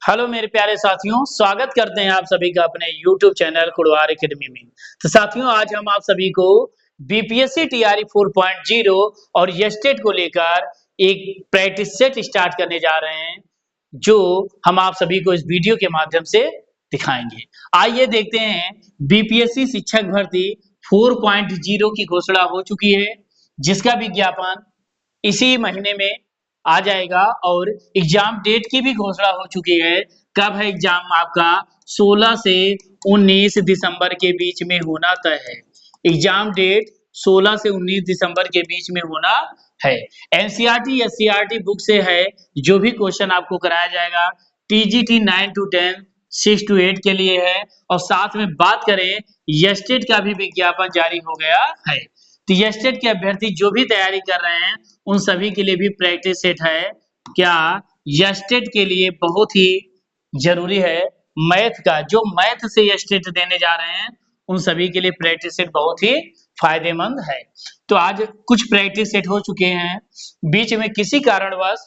Hello मेरे प्यारे साथियों, स्वागत करते हैं आप सभी का अपने YouTube चैनल कुड़वार एकेडमी में। तो साथियों, आज हम आप सभी को बीपीएससी टीआरई 4.0 और यस्टेट को लेकर एक प्रैक्टिस सेट स्टार्ट करने जा रहे हैं, जो हम आप सभी को इस वीडियो के माध्यम से दिखाएंगे। आइए देखते हैं। बीपीएससी शिक्षक भर्ती 4.0 की घोषणा हो चुकी है, जिसका विज्ञापन इसी महीने में आ जाएगा और एग्जाम डेट की भी घोषणा हो चुकी है। कब है एग्जाम आपका? 16 से 19 दिसंबर के बीच में होना तय है। एग्जाम डेट 16 से 19 दिसंबर के बीच में होना है। एनसीईआरटी एससीईआरटी बुक से है जो भी क्वेश्चन आपको कराया जाएगा। टीजीटी 9 to 10 6 to 8 के लिए है और साथ में बात करें यस्टेट का भी विज्ञापन जारी हो गया है। तो यस्टेट के अभ्यर्थी जो भी तैयारी कर रहे हैं उन सभी के लिए भी प्रैक्टिस सेट है। क्या यस्टेट के लिए बहुत ही जरूरी है मैथ का, जो मैथ से यस्टेट देने जा रहे हैं उन सभी के लिए प्रैक्टिस सेट बहुत ही फायदेमंद है। तो आज कुछ प्रैक्टिस सेट हो चुके हैं, बीच में किसी कारणवश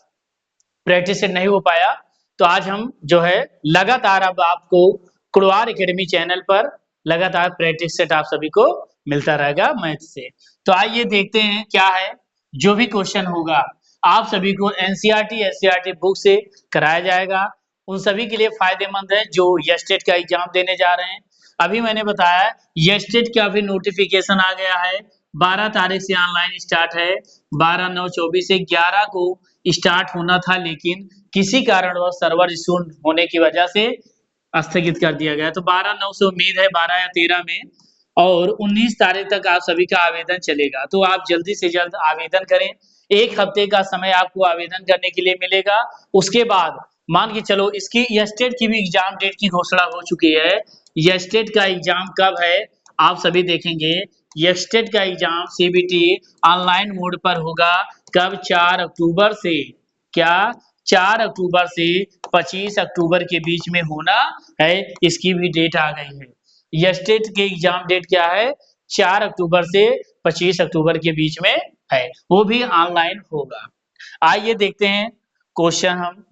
प्रैक्टिस सेट नहीं हो पाया, तो आज हम जो है लगातार अब आपको कुड़वार एकेडमी चैनल पर लगातार प्रैक्टिस सेट आप सभी को मिलता रहेगा मैथ से। तो आइए देखते हैं क्या है। जो भी क्वेश्चन होगा आप सभी को एनसीईआरटी एससीईआरटी बुक से कराया जाएगा। उन सभी के लिए फायदेमंद है जो यस्टेट का एग्जाम देने जा रहे हैं। अभी मैंने बताया यस्टेट का भी नोटिफिकेशन आ गया है। 12 तारीख से ऑनलाइन स्टार्ट है। 12/9/24 से 11 को स्टार्ट होना था, लेकिन किसी कारणवश सर्वर इशू होने की वजह से स्थगित कर दिया गया। तो 12/9 से उम्मीद है 12 या 13 में, और 19 तारीख तक आप सभी का आवेदन चलेगा। तो आप जल्दी से जल्द आवेदन करें। 1 हफ्ते का समय आपको आवेदन करने के लिए मिलेगा। उसके बाद मान के चलो इसकी यस्टेट की भी एग्जाम डेट की घोषणा हो चुकी है। यस्टेट का एग्जाम कब है आप सभी देखेंगे। यस्टेट का एग्जाम सीबीटी ऑनलाइन मोड पर होगा। कब? 4 अक्टूबर से। क्या? 4 अक्टूबर से 25 अक्टूबर के बीच में होना है। इसकी भी डेट आ गई है। यस्टेट के एग्जाम डेट क्या है? 4 अक्टूबर से 25 अक्टूबर के बीच में है, वो भी ऑनलाइन होगा। आइए देखते हैं क्वेश्चन हम।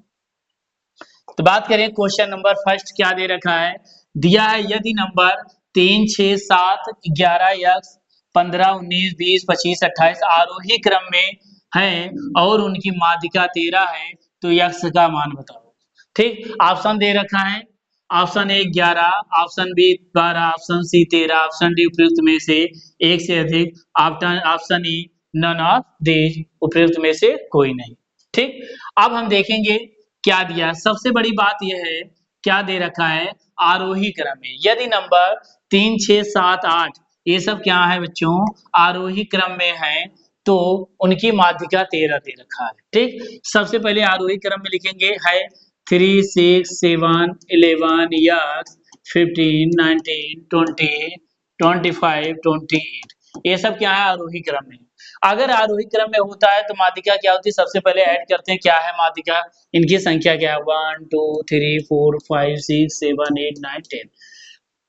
तो बात करें क्वेश्चन नंबर फर्स्ट क्या दे रखा है। दिया है यदि नंबर 3 6 7 11 यक्स 15 19 20 25 28 आरोही क्रम में हैं और उनकी माध्यिका 13 है, तो यक्स का मान बताओ। ठीक, ऑप्शन दे रखा है। Option A 11, option B 12, option C 13, option D उपयुक्त में से एक से अधिक, option E none of these, उपयुक्त में से कोई नहीं। ठीक, अब हम देखेंगे क्या दिया। सबसे बड़ी बात यह है, क्या दे रखा है आरोही क्रम में। यदि नंबर 3 6 7 8 ये सब क्या है बच्चों, आरोही क्रम में है, तो उनकी माध्यिका 13 दे रखा है। ठीक, सबसे पहले आरोही क्रम में लिखेंगे है 3 6 7 11 यक्स 15 19 20 25 28, ये सब क्या है आरोही क्रम में। अगर आरोही क्रम में होता है तो माध्यिका क्या होती है, सबसे पहले ऐड करते हैं क्या है माध्यिका। इनकी संख्या क्या है 1 2 3 4 5 6 7 8 9 10।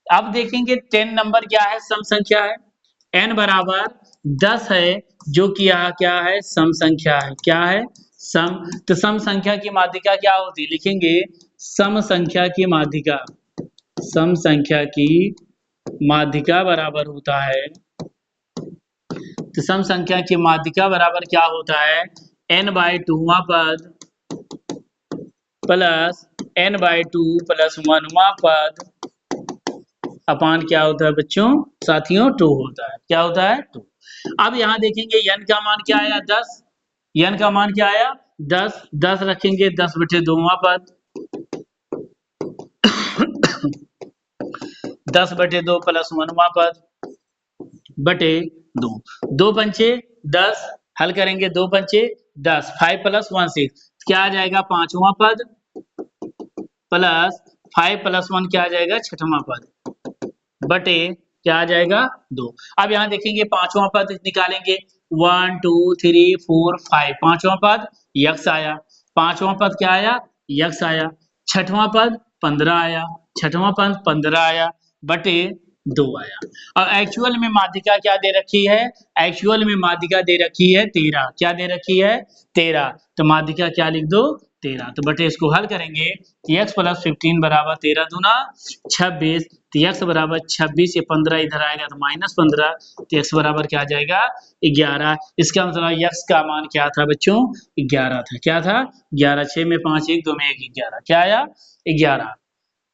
अब देखेंगे 10 नंबर क्या है, सम संख्या है। n बराबर 10 है, जो कि यहाँ क्या है सम संख्या है। क्या है? सम। तो सम संख्या की माध्यिका क्या होती है, लिखेंगे सम संख्या की माध्यिका। सम संख्या की माध्यिका बराबर होता है, तो सम संख्या की माध्यिका बराबर क्या होता है n/2वां पद प्लस n/2 प्लस 1वां पद अपान क्या होता है बच्चों, साथियों 2 होता है। क्या होता है? 2। अब यहाँ देखेंगे n का मान क्या आया 10। n का मान क्या आया 10। 10 रखेंगे 10/2वां पद 10/2 प्लस 1वां पद बटे 2। 2 पंचे 10, हल करेंगे 2 पंचे 10, 5 प्लस 1 6, क्या आ जाएगा 5वां पद प्लस 5 प्लस 1 क्या आ जाएगा 6वां पद बटे क्या आ जाएगा 2। अब यहाँ देखेंगे 5वां पद निकालेंगे 1 2 3 4 5, 5वां पद यक्स आया। 5वां पद क्या आया? यक्स आया। 6वां पद 15 आया। 6वां पद 15 आया बटे 2 आया। और एक्चुअल में माध्यिका क्या दे रखी है? एक्चुअल में माध्यिका दे रखी है 13। क्या दे रखी है? 13। तो माध्यिका क्या लिख दो 13। तो बटे इसको हल करेंगे तो x प्लस 15 बराबर 13 दूना 26, तो x बराबर 26, ये 15 इधर आएगा तो -15, तो x बराबर क्या आ जाएगा 11। इसका मतलब x का मान क्या था बच्चों 11 था। क्या था 11, 6 में 5, 1 2 में 1, 11। क्या आया 11।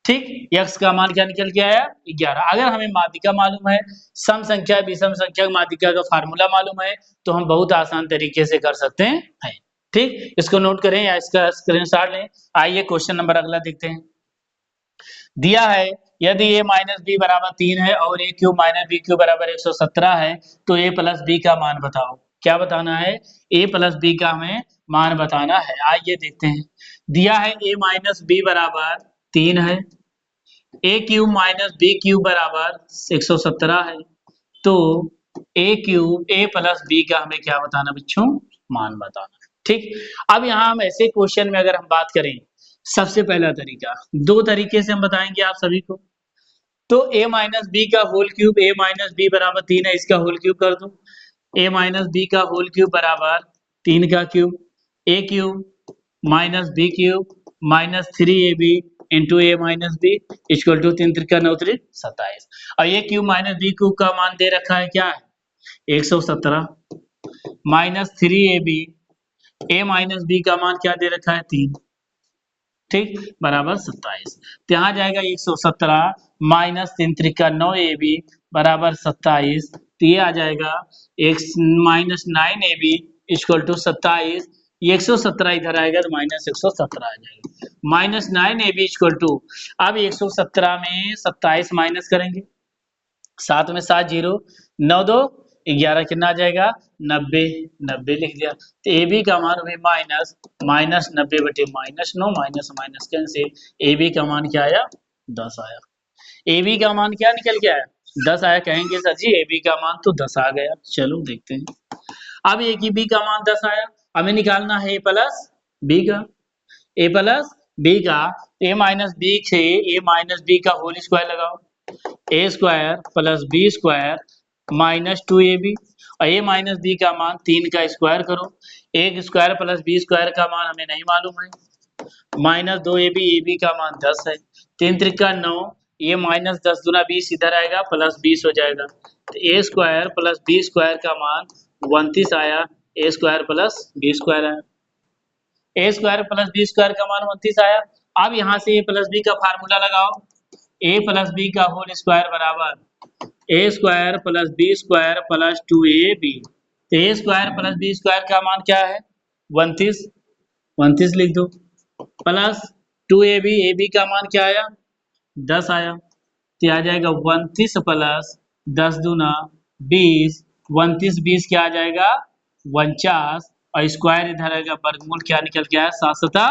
ठीक, x का मान क्या निकल के आया 11। अगर हमें माध्यिका मालूम है, सम संख्या विषम संख्या माध्यिका का फार्मूला मालूम है, तो हम बहुत आसान तरीके से कर सकते हैं। ठीक, इसको नोट करें या इसका स्क्रीनशॉट लें। आइए क्वेश्चन नंबर अगला देखते हैं। दिया है यदि a माइनस बी बराबर 3 है और a cube minus b cube बराबर 117 है, तो a प्लस बी का मान बताओ। क्या बताना है a प्लस बी का हमें मान बताना है। आइए देखते हैं। दिया है a माइनस बी बराबर 3 है, a cube minus b cube बराबर 117 है, तो a cube a plus B का हमें क्या बताना बच्चों मान बताना। ठीक, अब यहाँ हम ऐसे क्वेश्चन में अगर हम बात करें, सबसे पहला तरीका, दो तरीके से हम बताएंगे आप सभी को। तो a माइनस बी का whole cube, a minus b बराबर 3 है, इसका होल क्यूब कर दो। a माइनस बी का होल क्यूब बराबर 3 का cube, a cube minus b cube minus 3ab into a minus b equal to 3 त्रिका 9 त्रिक 27। और a cube minus b cube का मान दे रखा है क्या है 117 minus 3ab, a minus B का मान क्या दे रखा है 3, ठीक, बराबर 27। तो यहाँ जाएगा 117 माइनस 3 त्रिका 9ab बराबर 27, तो ये आ जाएगा x minus 9ab equal to 27। ये 117 इधर आएगा तो माइनस 117 आ जाएगा, माइनस 9ab इक्वल टू, अब 117 में 27 माइनस करेंगे, 7 में 7 जीरो, 9 2 11, कितना आ जाएगा 90, 90 लिख दिया। तो ए बी का मान हमें माइनस 90 बटे minus 9, minus minus cancel, a b का मान क्या आया 10 आया। ए बी का मान क्या निकल के आया 10 आया। कहेंगे सर जी ए बी का मान तो 10 आ गया, चलो देखते हैं। अब ए की बी का मान 10 आया, हमें निकालना है ए प्लस बी का, ए प्लस बी का, ए माइनस बी से ए माइनस बी का होल स्क्वायर लगाओ, A square plus B square minus 2ab, और ए माइनस बी का मान 3 का स्क्वायर करो, एक स्क्वायर प्लस बी स्क्वायर का मान हमें नहीं मालूम है, माइनस 2ab, ए बी का मान 10 है, 3 त्रिका 9, ये माइनस 10 दूना 20 इधर आएगा प्लस 20 हो जाएगा, तो A square plus B square का मान 29 आया, A square plus B square आया, A square plus B square का मान 29 आया। अब यहाँ से ए प्लस बी का फार्मूला लगाओ, ए प्लस बी का होल स्क्वायर बराबर A square plus B square plus 2ab, तो A square plus B square का मान क्या है 29, 29 लिख दो, प्लस 2ab, ab का मान क्या आया 10 आया, तो आ जाएगा 29 प्लस 10 दूना 20, 29 20 क्या आ जाएगा 49, और स्क्वायर इधर आएगा वर्गमूल क्या निकल के आया 7 सता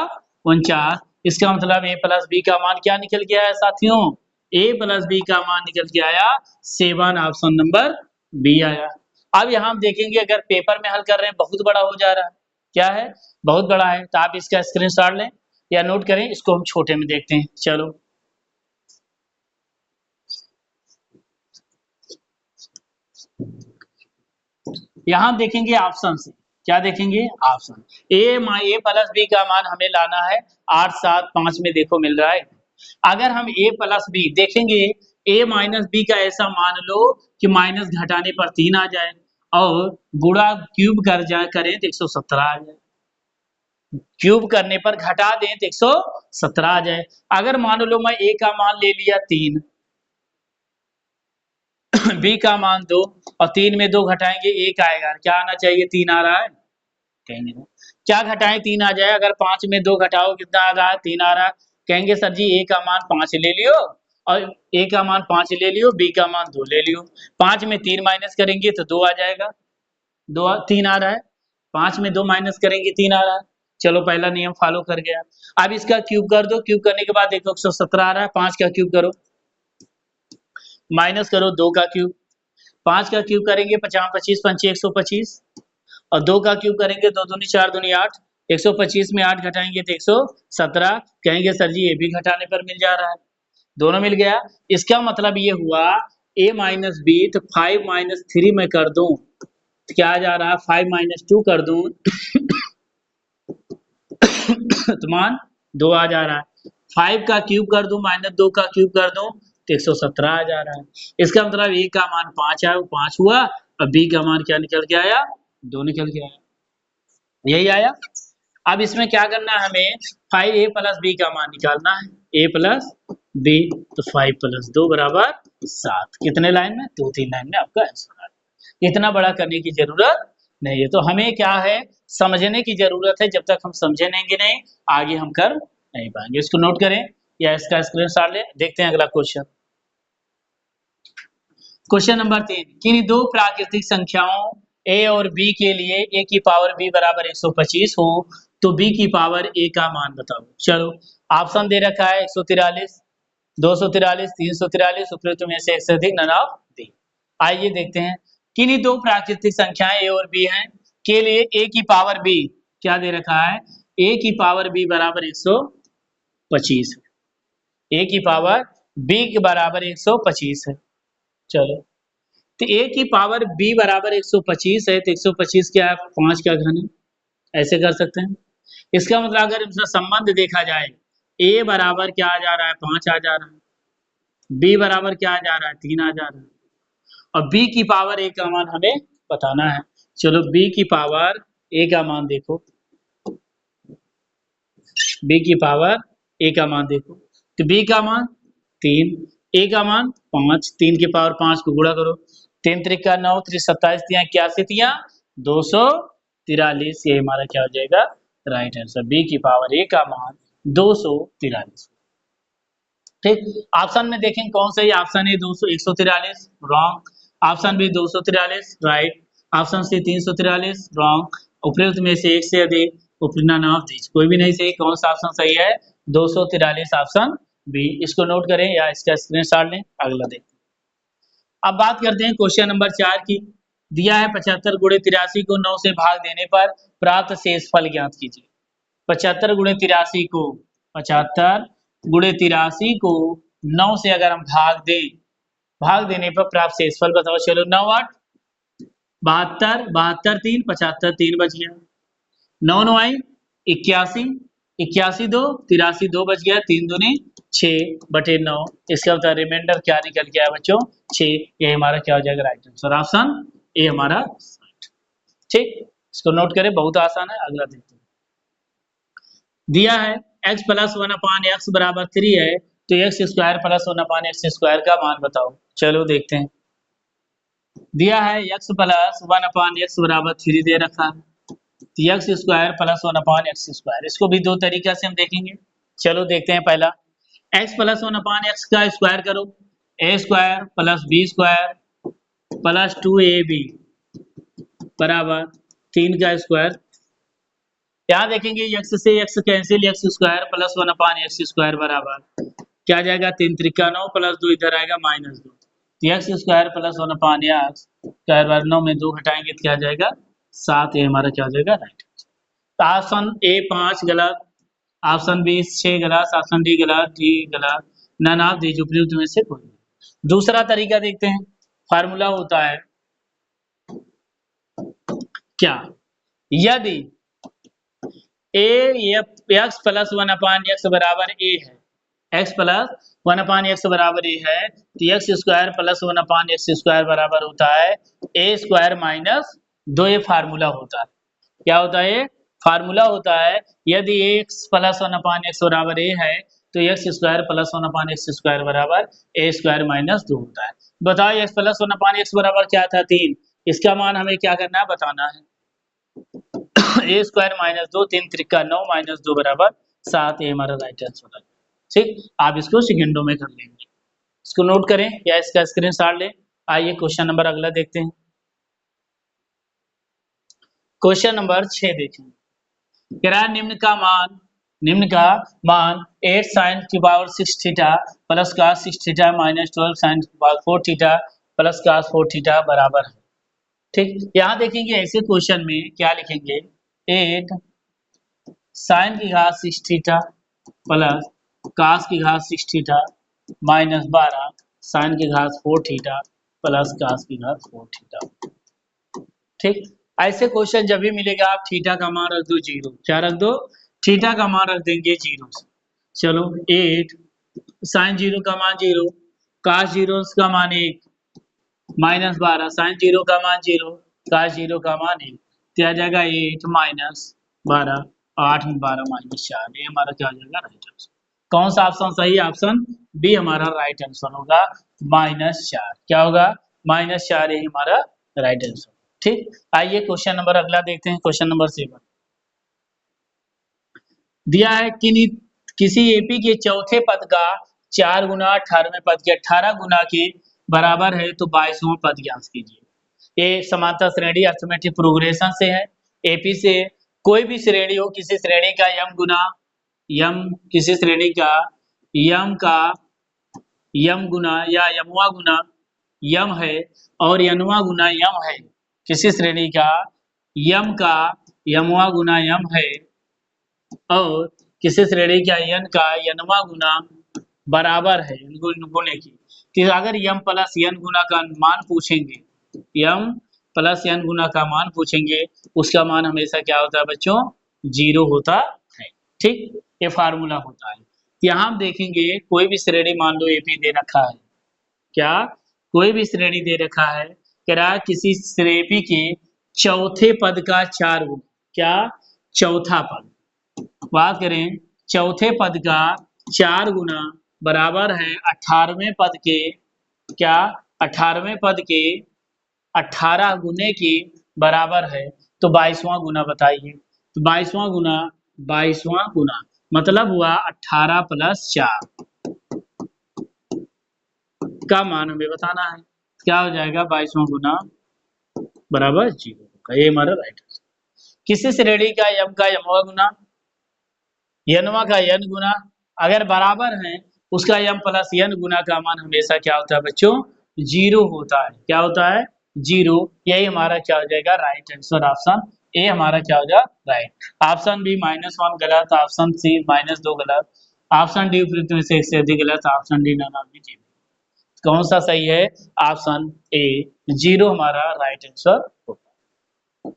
49। इसका मतलब ए प्लस बी का मान क्या निकल के आया साथियों, ए प्लस बी का मान निकल के आया 7, ऑप्शन नंबर बी आया। अब यहाँ हम देखेंगे अगर पेपर में हल कर रहे हैं बहुत बड़ा हो जा रहा है, क्या है बहुत बड़ा है, तो आप इसका स्क्रीनशॉट लें या नोट करें, इसको हम छोटे में देखते हैं। चलो यहाँ देखेंगे ऑप्शन से, क्या देखेंगे ऑप्शन, ए प्लस बी का मान हमें लाना है 8 7 5 में देखो मिल रहा है। अगर हम ए प्लस बी देखेंगे, ए माइनस बी का ऐसा मान लो कि माइनस घटाने पर 3 आ जाए और गुणा क्यूब करें तो 117 आ जाए, क्यूब करने पर घटा दें तो 117 आ जाए। अगर मान लो मैं ए का मान ले लिया 3, बी का मान 2 और 3 में 2 घटाएंगे 1 आएगा, क्या आना चाहिए 3 आ रहा है, कहेंगे क्या घटाएं 3 आ जाए, अगर 5 में 2 घटाओ कितना आ रहा है 3 आ रहा है, कहेंगे सर जी ए का मान 5 ले लियो और ए का मान 5 ले लियो, बी का मान 2 ले लियो, 5 में 3 माइनस करेंगे तो 2 आ जाएगा, 2 3 आ रहा है, 5 में 2 माइनस करेंगे 3 आ रहा है, चलो पहला नियम फॉलो कर गया। अब इसका क्यूब कर दो, क्यूब करने के बाद देखो 117 आ रहा है, 5 का क्यूब करो, माइनस करो 2 का क्यूब, 5 का क्यूब करेंगे 50 25 पंचे 125, और 2 का क्यूब करेंगे 2 दूनी 4 दूनी 8, 125 में 8 घटाएंगे तो 117, कहेंगे सर जी ये भी घटाने पर मिल जा रहा है, दोनों मिल गया। इसका मतलब ये हुआ a माइनस बी, तो 5 माइनस 3 में कर दूं तो क्या आ जा रहा है 5 माइनस 2 कर दूं तो मान 2 आ जा रहा है। 5 का क्यूब कर दूं माइनस 2 का क्यूब कर दूं तो 117 आ जा रहा है। इसका मतलब ए का मान 5 आया, 5 हुआ, और बी का मान क्या निकल के आया, 2 निकल के आया। यही आया। अब इसमें क्या करना है हमें, 5a प्लस बी का मान निकालना है, a प्लस बी, तो 5 प्लस 2 बराबर 7। कितने लाइन में, 2-3 लाइन में आपका आंसर आ गया। इतना बड़ा करने की जरूरत नहीं है। तो हमें क्या है, समझने की जरूरत है। जब तक हम समझेंगे नहीं, आगे हम कर नहीं पाएंगे। इसको नोट करें या इसका स्क्रीनशॉट लें। देखते हैं अगला क्वेश्चन। क्वेश्चन नंबर 3, किन्हीं दो प्राकृतिक संख्याओं a और b के लिए a की पावर b बराबर 125 हो तो b की पावर a का मान बताओ। चलो, ऑप्शन दे रखा है 143, 243, 343, उपरोक्त में से एक से अधिक नन ऑफ दी। आइए देखते हैं। किन्हीं दो प्राकृतिक संख्याएं a और b हैं के लिए a की पावर b क्या दे रखा है, a की पावर b बराबर 125 है। a की पावर b के बराबर 125 है। चलो, तो a की पावर b बराबर 125 है, तो 125 क्या है, 5 का घन है, ऐसे कर सकते हैं। इसका मतलब अगर इसका संबंध देखा जाए, a बराबर क्या आ जा रहा है, 5 आ जा रहा है, b बराबर क्या आ जा रहा है, 3 आ जा रहा है, और b की पावर a का मान हमें बताना है। चलो, b की पावर a का मान देखो, b की पावर a का मान देखो, तो b का मान 3, a का मान 5, 3 की पावर 5 को गुणा करो, 3 त्रिका 9, 3 27, 3 81, 3 243, ये हमारा क्या हो जाएगा, राइट आंसर। b की पावर a का मान 243। ठीक, ऑप्शन में देखें कौन सा, option A 200 143 wrong, option B 243 right, option C 343 wrong, उपरोक्त में से एक से अधिक उपनन ऑफ दिस, कोई भी नहीं सही। कौन सा ऑप्शन सही है, 243 ऑप्शन बी। इसको नोट करें या इसका स्क्रीनशॉट लें। अगला देखते हैं। अब बात करते हैं क्वेश्चन नंबर 4 की। दिया है 75 गुणे 83 को 9 से भाग देने पर प्राप्त शेषफल ज्ञात कीजिए। 75 गुणे 83 को 75 गुणे 83 को 9 से अगर हम भाग देने पर प्राप्त शेषफल बताओ। चलो, 9 8 72, 72 3 75, 3 बच गया, 9 9 आई 81, 81 2 83, 2 बच गया, 3 दूनी 6/9। इसका मतलब रिमाइंडर क्या निकल के आया बच्चों, 6। ये हमारा क्या हो जाएगा, राइट आंसर, ऑप्शन ए हमारा। ठीक, इसको नोट करें, बहुत आसान है। अगला देखते हैं। दिया है x प्लस 1/x बराबर 3 है, तो x square plus 1/x square का मान बताओ। चलो देखते हैं। दिया है x प्लस 1/x बराबर 3 दे रखा है, तो x square plus 1/x square, इसको भी दो तरीका से हम देखेंगे। चलो देखते हैं। पहला, x प्लस 1/x का स्क्वायर करो, a square plus b square plus 2ab बराबर 3 का स्क्वायर। यहाँ देखेंगे x से x cancel, x square plus 1/x square बराबर क्या आ जाएगा, 3 त्रिका 9 प्लस 2 इधर आएगा -2, तो x square plus 1/x square bar 9 में 2 घटाएंगे तो क्या आ जाएगा, 7। ये हमारा क्या हो जाएगा, राइट। तो ऑप्शन ए 5 गलत, ऑप्शन बी 6 गलत, ऑप्शन डी गलत, डी गलत, नन ऑफ दीज उपयुक्त में से कोई नहीं। दूसरा तरीका देखते हैं। फार्मूला होता है क्या, यदि x प्लस 1/x बराबर a है, x प्लस 1/x बराबर a है, तो x square plus 1/x square बराबर होता है a स्क्वायर माइनस 2। ये फार्मूला होता है, क्या होता है, फार्मूला होता है। यदि x प्लस 1/x बराबर a है, तो x square plus 1/x square बराबर a स्क्वायर माइनस 2 होता है। बताओ, x प्लस 1/x बराबर क्या था, 3। इसका मान हमें क्या करना है, बताना है। ए स्क्वायर माइनस 2, 3 त्रिका 9 माइनस 2 बराबर 7। ये हमारा राइट आंसर है। ठीक, आप इसको सेकंडों में कर लेंगे। इसको नोट करें या इसका स्क्रीनशॉट लें। आइए क्वेश्चन नंबर अगला देखते हैं। क्वेश्चन नंबर 6 देखें। कह रहा है निम्न का मान 8 sin की power 6 theta plus cos 6 theta minus 12 sin की power 4 theta plus cos 4 theta बराबर है। ठीक, यहाँ देखेंगे ऐसे क्वेश्चन में क्या लिखेंगे, 8 sin की घात 6 थीटा प्लस cos की घात 6 थीटा माइनस 12 sin की घात 4 थीटा प्लस cos की घात 4 थीटा। ठीक, ऐसे क्वेश्चन जब भी मिलेगा आप थीटा का मान रख दो 0। क्या रख दो, थीटा का मान रख देंगे 0 से। चलो 8 साइन 0 का मान 0, cos 0 का मान 1, माइनस 12 साइन 0 का मान 0, cos 0 का मान 1, तो आ जाएगा 8 माइनस 12, 8 में 12 माइनस 4, ये हमारा क्या हो जाएगा राइट आंसर। कौन सा ऑप्शन सही है? ऑप्शन बी हमारा राइट आंसर होगा, -4। क्या होगा? -4 ही हमारा राइट आंसर। ठीक, आइए क्वेश्चन नंबर अगला देखते हैं। क्वेश्चन नंबर 7 दिया है कि किसी एपी के चौथे पद का 4 गुना 18वें पद के 18 गुना के बराबर है तो 22वां पद ज्ञात कीजिए। ये समांतर श्रेणी अर्थमेटिक प्रोग्रेशन से है। एपी से कोई भी श्रेणी हो, किसी श्रेणी का यम गुना यम, किसी श्रेणी का यम गुना या यमवा गुना यम है और यनवा गुना यम है, किसी श्रेणी का यम का यमवा गुना यम है और किसी श्रेणी का यन का यनवा गुना बराबर है गुणे की, कि अगर यम प्लस यन गुना का मान पूछेंगे, यम प्लस यन गुना का मान पूछेंगे, उसका मान हमेशा क्या होता है बच्चों? 0 होता है। ठीक, ये फार्मूला होता है। यहाँ हम देखेंगे कोई भी श्रेणी मान लो एपी दे रखा है, क्या कोई भी श्रेणी दे रखा है, कह रहा है किसी श्रेणी के चौथे पद का 4 गुना, क्या चौथा पद, बात करें चौथे पद का 4 गुना बराबर है 18वें पद के, क्या 18वें पद के 18 गुने के बराबर है तो 22वां गुना बताइए। तो 22वां गुना मतलब हुआ 18 प्लस 4 का मान हमें बताना है। क्या हो जाएगा? 22वां गुना बराबर 0 का, ये हमारा राइट आंसर। किसी श्रेणी का यम का यमवा गुना यनवा का यन गुना अगर बराबर है, उसका यम प्लस यन गुना का मान हमेशा क्या होता है बच्चों? 0 होता है। क्या होता है? 0। यही हमारा क्या हो जाएगा? Right answer. ऑप्शन ए हमारा क्या हो जाएगा? राइट। ऑप्शन बी -1 गलत, ऑप्शन सी -2 गलत, ऑप्शन डी में से एक से अधिक गलत, option D none of the zero. कौन सा सही है? ऑप्शन ए 0 हमारा राइट आंसर होगा।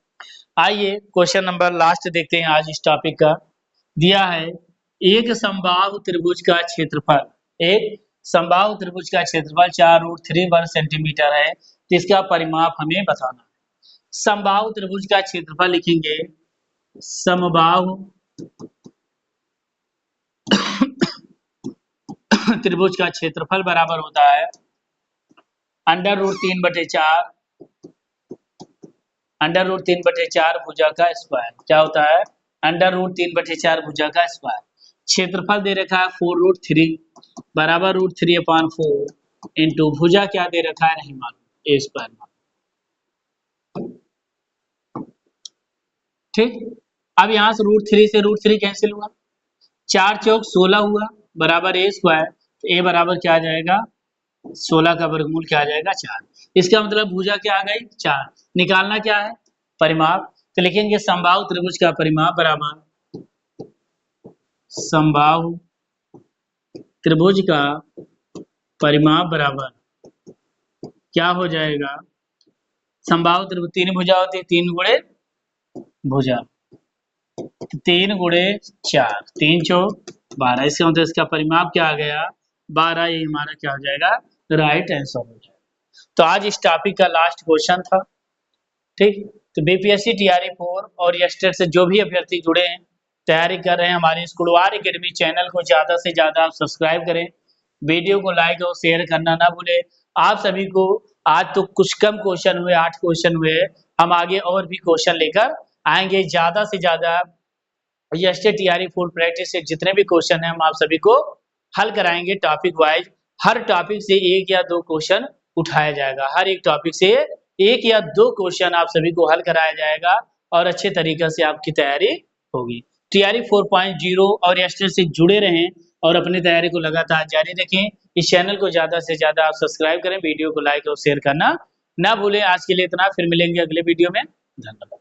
आइए क्वेश्चन नंबर लास्ट देखते हैं आज इस टॉपिक का। दिया है एक समबाहु त्रिभुज का क्षेत्रफल, एक समबाहु त्रिभुज का क्षेत्रफल 4√3 वर्ग सेंटीमीटर है, तो इसका परिमाप हमें बताना है। समबाहु त्रिभुज का क्षेत्रफल लिखेंगे, समबाहु त्रिभुज का क्षेत्रफल बराबर होता है √3/4 भुजा का स्क्वायर। क्या होता है? √3/4 भुजा का स्क्वायर। क्षेत्रफल दे रखा है 4√3 बराबर √3/4 इंटू भुजा क्या दे रखा है नहीं मालूम, ए स्क्वायर मालूम। ठीक, अब यहाँ से √3 से √3 कैंसिल हुआ, 4 चौक 16 हुआ बराबर ए स्क्वायर, तो ए बराबर क्या आ जाएगा? 16 का वर्गमूल क्या आ जाएगा? 4। इसका मतलब भुजा क्या आ गई? 4। निकालना क्या है? परिमाप। तो लिखेंगे समबाहु त्रिभुज का परिमाप बराबर समबाहु त्रिभुज का परिमाप बराबर क्या हो जाएगा? समबाहु त्रिभुज 3 भुजा होती है, 3 गुणे भुजा, 3 गुणे 4, 3 चौक 12। इसका मतलब इसका परिमाप क्या आ गया? 12। ये हमारा क्या हो जाएगा? राइट आंसर हो जाएगा। तो आज इस टॉपिक का लास्ट क्वेश्चन था। ठीक, तो बीपीएससी टीआरई 4 और यस्टेट से जो भी अभ्यर्थी जुड़े हैं, तैयारी कर रहे हैं, हमारे स्कूलवार एकेडमी चैनल को ज्यादा से ज्यादा आप सब्सक्राइब करें, वीडियो को लाइक और शेयर करना ना भूलें। आप सभी को आज तो कुछ कम क्वेश्चन हुए, 8 क्वेश्चन हुए, हम आगे और भी क्वेश्चन लेकर आएंगे। ज्यादा से ज्यादा यस्टेट टीआरई 4 प्रैक्टिस से जितने भी क्वेश्चन हैं हम आप सभी को हल कराएंगे टॉपिक वाइज। हर टॉपिक से 1 या 2 क्वेश्चन उठाया जाएगा, हर एक टॉपिक से 1 या 2 क्वेश्चन आप सभी को हल कराया जाएगा और अच्छे तरीके से आपकी तैयारी होगी। टीआरई 4.0 और यस्टेट से जुड़े रहें और अपनी तैयारी को लगातार जारी रखें। इस चैनल को ज्यादा से ज्यादा आप सब्सक्राइब करें, वीडियो को लाइक और शेयर करना ना भूलें। आज के लिए इतना, फिर मिलेंगे अगले वीडियो में। धन्यवाद।